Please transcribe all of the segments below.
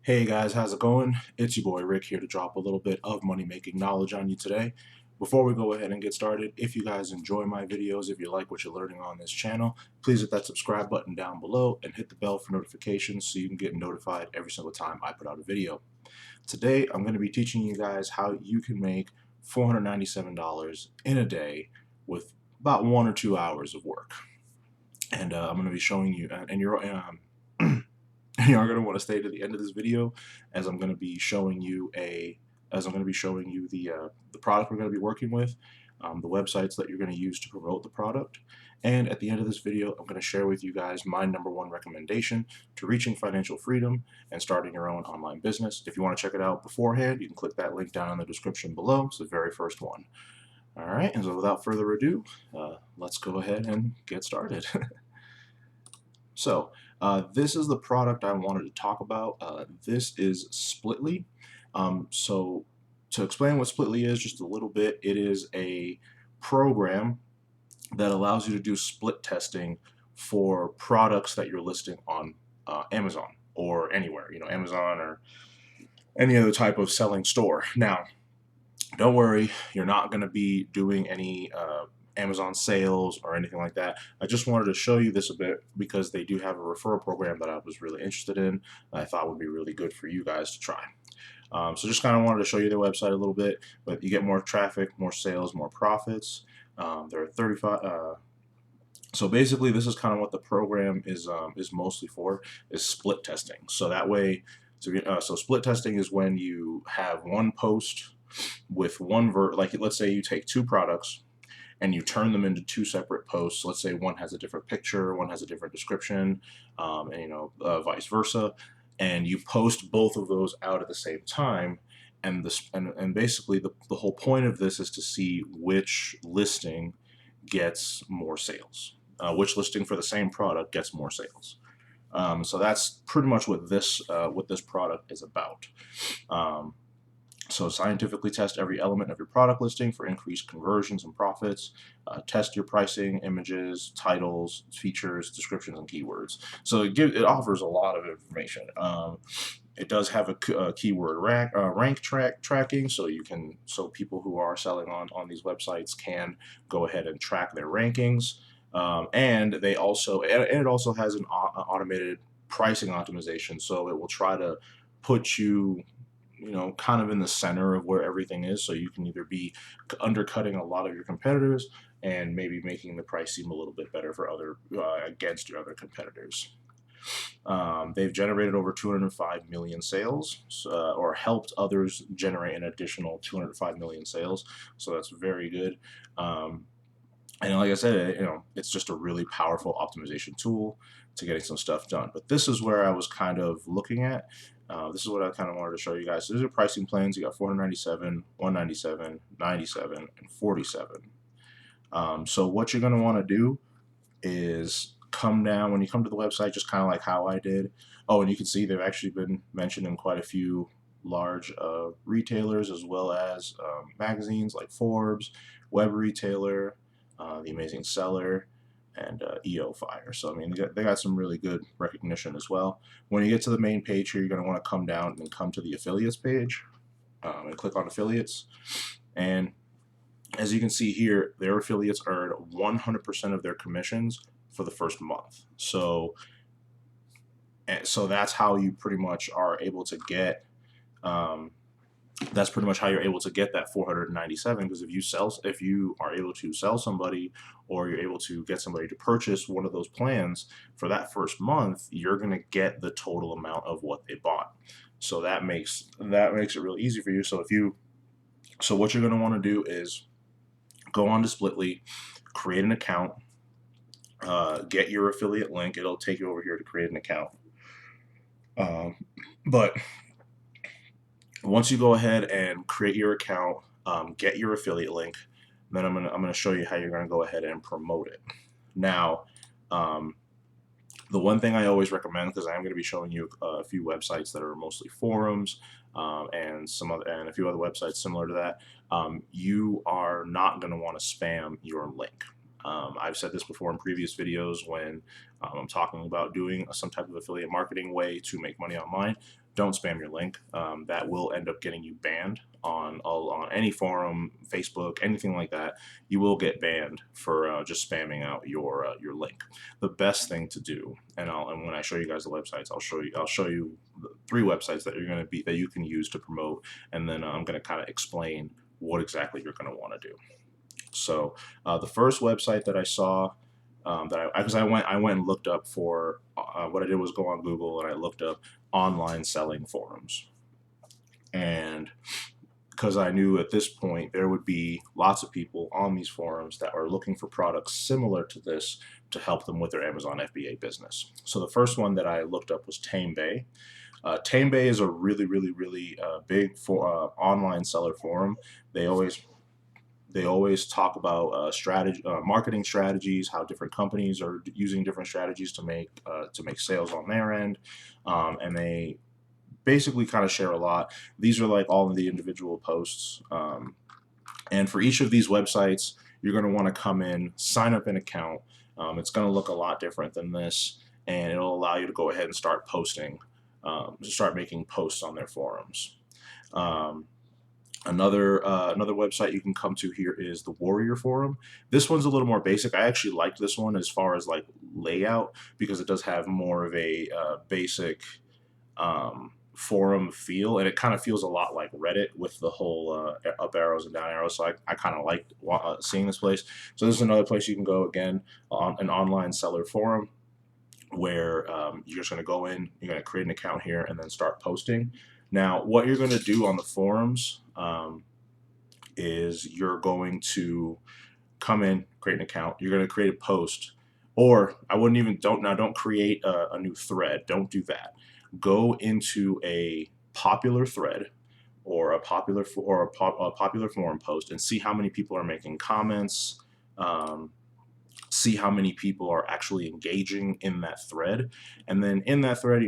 Hey guys, how's it going? It's your boy Rick here to drop a little bit of money making knowledge on you today. Before we go ahead and get started, if you guys enjoy my videos, if you like what you're learning on this channel, please hit that subscribe button down below and hit the bell for notifications so you can get notified every single time I put out a video. Today, I'm going to be teaching you guys how you can make $497 in a day with about 1 or 2 hours of work. And I'm going to be showing you, and you're you are going to want to stay to the end of this video, as I'm going to be showing you the product we're going to be working with, the websites that you're going to use to promote the product, and at the end of this video I'm going to share with you guys my #1 recommendation to reaching financial freedom and starting your own online business. If you want to check it out beforehand, you can click that link down in the description below. It's the very first one. Alright, and so without further ado, let's go ahead and get started. So this is the product I wanted to talk about. This is Splitly. So to explain what Splitly is just a little bit, it is a program that allows you to do split testing for products that you're listing on Amazon or anywhere, Amazon or any other type of selling store. Now, don't worry, you're not going to be doing any Amazon sales or anything like that. I just wanted to show you this a bit because they do have a referral program that I was really interested in. I thought would be really good for you guys to try. So just kind of wanted to show you their website a little bit, but you get more traffic, more sales, more profits. There are 35. So basically, this is kind of what the program is mostly for, is split testing. So that way, so split testing is when you have one post with like let's say you take two products and you turn them into two separate posts. Let's say one has a different picture, one has a different description, and vice versa. And you post both of those out at the same time. And basically the whole point of this is to see which listing gets more sales. Which listing for the same product gets more sales. So that's pretty much what this product is about. So scientifically test every element of your product listing for increased conversions and profits. Test your pricing, images, titles, features, descriptions, and keywords. So it offers a lot of information. It does have a keyword rank tracking, so people who are selling on these websites can go ahead and track their rankings. And it also has an automated pricing optimization, so it will try to put you kind of in the center of where everything is, so you can either be undercutting a lot of your competitors and maybe making the price seem a little bit better for against your other competitors. They've generated over 205 million sales, or helped others generate an additional 205 million sales. So that's very good. And like I said, it's just a really powerful optimization tool to getting some stuff done. But this is where I was kind of looking at. This is what I kind of wanted to show you guys. So these are pricing plans. You got 497, 197, 97, and 47. So what you're going to want to do is come down when you come to the website, just kind of like how I did. Oh, and you can see they've actually been mentioned in quite a few large retailers, as well as magazines like Forbes, Web Retailer, The Amazing Seller, and EO Fire. So I mean, they got some really good recognition as well. When you get to the main page here, you're going to want to come down and come to the affiliates page, and click on affiliates. And as you can see here, their affiliates earn 100% of their commissions for the first month. So that's how you pretty much are able to get. That's pretty much how you're able to get that 497, because if you are able to sell somebody, or you're able to get somebody to purchase one of those plans for that first month, you're going to get the total amount of what they bought. So that makes it real easy for you. So what you're going to want to do is go on to Splitly, create an account, get your affiliate link. It'll take you over here to create an account. But once you go ahead and create your account, get your affiliate link, then I'm gonna show you how you're gonna go ahead and promote it. Now, the one thing I always recommend, because I'm going to be showing you a few websites that are mostly forums, and a few other websites similar to that, you are not going to want to spam your link. I've said this before in previous videos when I'm talking about doing some type of affiliate marketing way to make money online. don't spam your link. That will end up getting you banned on any forum, Facebook, anything like that. You will get banned for just spamming out your link. The best thing to do, and when I show you guys the websites, I'll show you the 3 websites that you can use to promote, and then I'm going to kind of explain what exactly you're going to want to do. So the first website that I saw, because I went and looked up for what I did was go on Google and I looked up online selling forums, and because I knew at this point there would be lots of people on these forums that are looking for products similar to this to help them with their Amazon FBA business. So the first one that I looked up was TameBay. TameBay is a really big online seller forum. They always talk about marketing strategies, how different companies are using different strategies to make sales on their end, and they basically kind of share a lot. These are like all of the individual posts, and for each of these websites, you're going to want to come in, sign up an account. It's going to look a lot different than this, and it'll allow you to go ahead and start making posts on their forums. Another website you can come to here is the Warrior Forum. This one's a little more basic. I actually liked this one as far as like layout, because it does have more of a basic forum feel, and it kind of feels a lot like Reddit with the whole up arrows and down arrows. So I kind of liked seeing this place. So this is another place you can go, again, on an online seller forum, where you're just going to go in, you're going to create an account here, and then start posting. Now, what you're going to do on the forums is you're going to come in, create an account. You're going to create a post, or don't create a new thread. Don't do that. Go into a popular thread or a popular forum post and see how many people are making comments. See how many people are actually engaging in that thread, and then in that thread,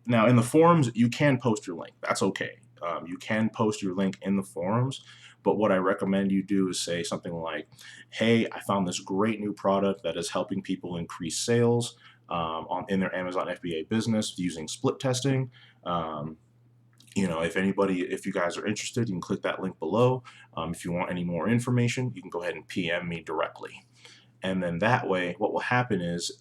now in the forums you can post your link. That's okay. You can post your link in the forums, but what I recommend you do is say something like, "Hey, I found this great new product that is helping people increase sales in their Amazon FBA business using split testing. If you guys are interested, you can click that link below. If you want any more information, you can go ahead and PM me directly." And then that way, what will happen is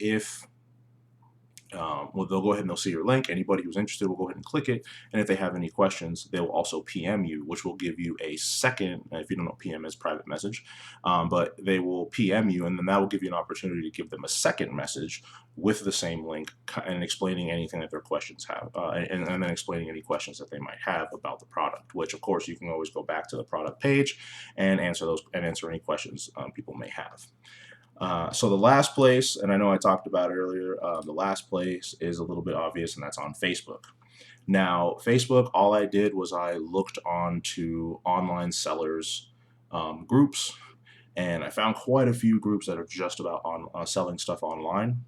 they'll go ahead and they'll see your link. Anybody who's interested will go ahead and click it. And if they have any questions, they will also PM you, which will give you a second, if you don't know, PM is private message, but they will PM you, and then that will give you an opportunity to give them a second message with the same link and explaining anything that their questions have, and then explaining any questions that they might have about the product, which of course you can always go back to the product page and answer any questions people may have. So the last place, and I know I talked about it earlier, the last place is a little bit obvious, and that's on Facebook. Now, Facebook, all I did was I looked onto online sellers groups, and I found quite a few groups that are just about selling stuff online.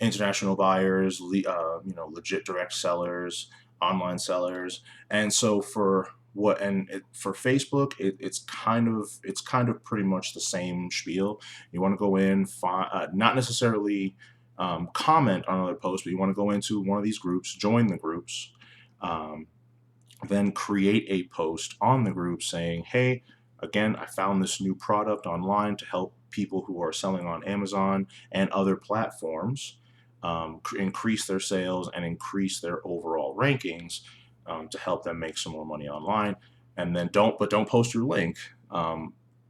International buyers, legit direct sellers, online sellers, and so for Facebook, it's kind of pretty much the same spiel. You want to go in, not necessarily comment on other posts, but you want to go into one of these groups, join the groups, then create a post on the group saying, "Hey, again, I found this new product online to help people who are selling on Amazon and other platforms increase their sales and increase their overall rankings, to help them make some more money online." And then don't post your link.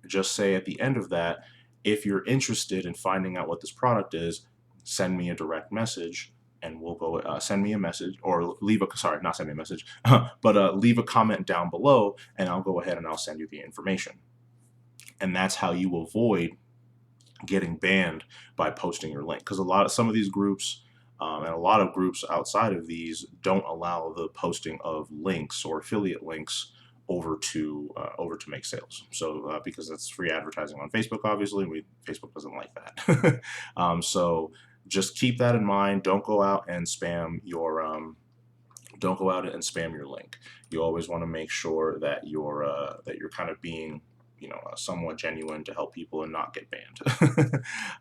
Just say at the end of that, "If you're interested in finding out what this product is, send me a direct message, and we'll go send me a message, or not send me a message, but leave a comment down below, and I'll go ahead and I'll send you the information." And that's how you avoid getting banned by posting your link, because some of these groups and a lot of groups outside of these don't allow the posting of links or affiliate links over to make sales. So because that's free advertising on Facebook, obviously, Facebook doesn't like that. So just keep that in mind. Don't go out and spam your link. You always want to make sure that you're kind of being somewhat genuine to help people and not get banned.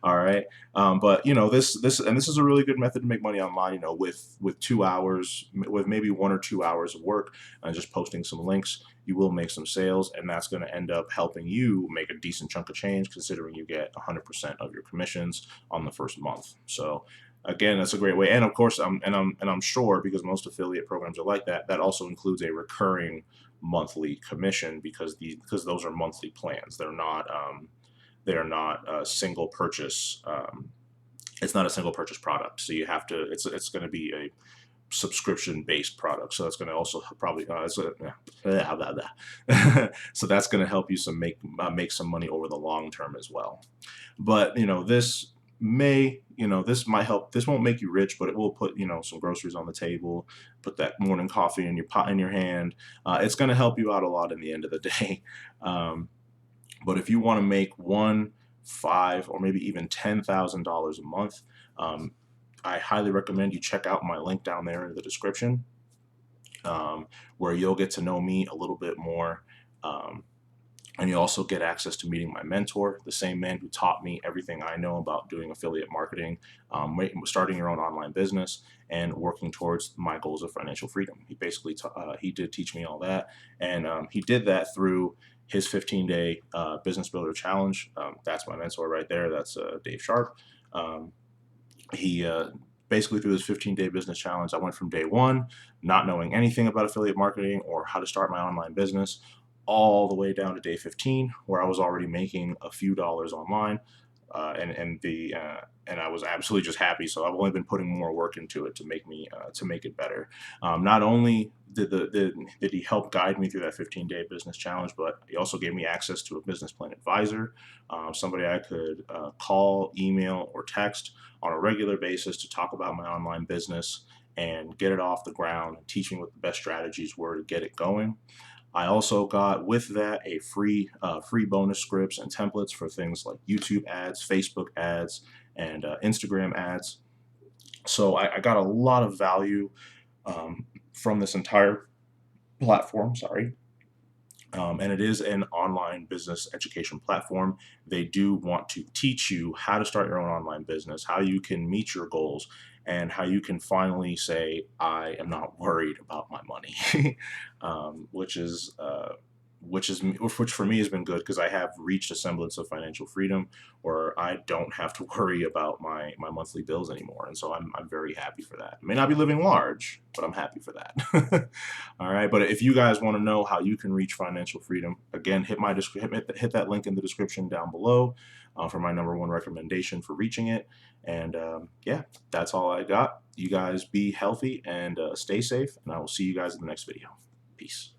All right. But this is a really good method to make money online, with 2 hours, with maybe 1 or 2 hours of work and just posting some links, you will make some sales, and that's going to end up helping you make a decent chunk of change, considering you get 100% of your commissions on the first month. So again, that's a great way. And of course, I'm sure, because most affiliate programs are like that, that also includes a recurring monthly commission, because those are monthly plans. They're not a single purchase. It's not a single purchase product, so you have to. It's going to be a subscription based product, so that's going to also probably so that's going to help you make some money over the long term as well. But this might help. This won't make you rich, but it will put some groceries on the table, put that morning coffee in your pot in your hand. It's going to help you out a lot in the end of the day. But if you want to make $1, $5, or maybe even $10,000 a month, I highly recommend you check out my link down there in the description, where you'll get to know me a little bit more. And you also get access to meeting my mentor, the same man who taught me everything I know about doing affiliate marketing, starting your own online business, and working towards my goals of financial freedom. He basically he did teach me all that, and he did that through his 15-day business builder challenge. That's my mentor right there. That's Dave Sharp. He basically, through this 15-day business challenge, I went from day one, not knowing anything about affiliate marketing or how to start my online business, all the way down to day 15, where I was already making a few dollars online, and I was absolutely just happy. So I've only been putting more work into it to make it better. Not only did he help guide me through that 15-day business challenge, but he also gave me access to a business plan advisor, somebody I could call, email, or text on a regular basis to talk about my online business and get it off the ground, and teach me what the best strategies were to get it going. I also got with that a free bonus scripts and templates for things like YouTube ads, Facebook ads, and Instagram ads. So I got a lot of value from this entire platform. Sorry. And it is an online business education platform. They do want to teach you how to start your own online business, how you can meet your goals, and how you can finally say, I am not worried about my money, which for me has been good, because I have reached a semblance of financial freedom where I don't have to worry about my monthly bills anymore. And so I'm very happy for that. I may not be living large, but I'm happy for that. All right. But if you guys want to know how you can reach financial freedom, again, hit that link in the description down below for my #1 recommendation for reaching it. And yeah, that's all I got. You guys be healthy and stay safe, and I will see you guys in the next video. Peace.